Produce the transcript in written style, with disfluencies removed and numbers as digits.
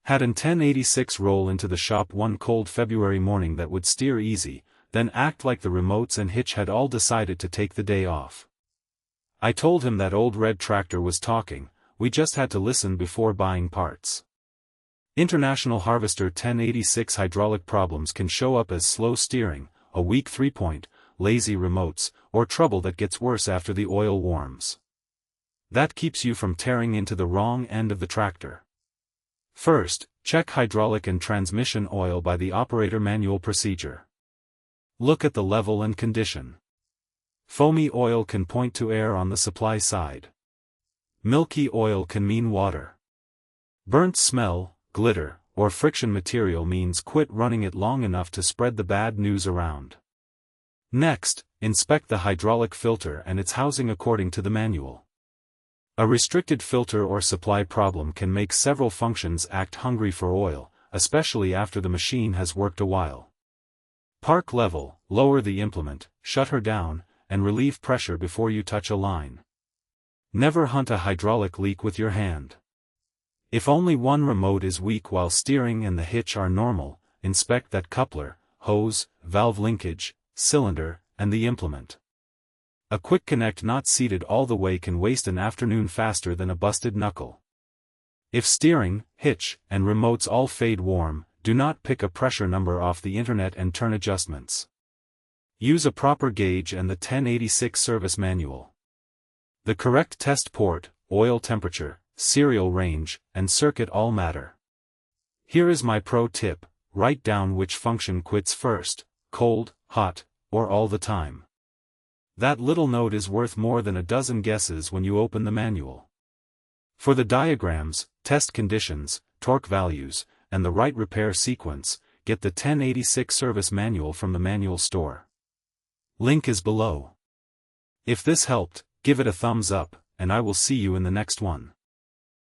Had an 1086 roll into the shop one cold February morning that would steer easy, then act like the remotes and hitch had all decided to take the day off. I told him that old red tractor was talking, we just had to listen before buying parts. International Harvester 1086 hydraulic problems can show up as slow steering, a weak 3-point, lazy remotes, or trouble that gets worse after the oil warms. That keeps you from tearing into the wrong end of the tractor. First, check hydraulic and transmission oil by the operator manual procedure. Look at the level and condition. Foamy oil can point to air on the supply side. Milky oil can mean water. Burnt smell, glitter, or friction material means quit running it long enough to spread the bad news around. Next, inspect the hydraulic filter and its housing according to the manual. A restricted filter or supply problem can make several functions act hungry for oil, especially after the machine has worked a while. Park level, lower the implement, shut her down, and relieve pressure before you touch a line. Never hunt a hydraulic leak with your hand. If only one remote is weak while steering and the hitch are normal, inspect that coupler, hose, valve linkage, cylinder, and the implement. A quick connect not seated all the way can waste an afternoon faster than a busted knuckle. If steering, hitch, and remotes all fade warm, do not pick a pressure number off the internet and turn adjustments. Use a proper gauge and the 1086 service manual. The correct test port, oil temperature, serial range, and circuit all matter. Here is my pro tip: write down which function quits first, cold, hot, or all the time. That little note is worth more than a dozen guesses when you open the manual. For the diagrams, test conditions, torque values, and the right repair sequence, get the 1086 service manual from the manual store. Link is below. If this helped, give it a thumbs up, and I will see you in the next one.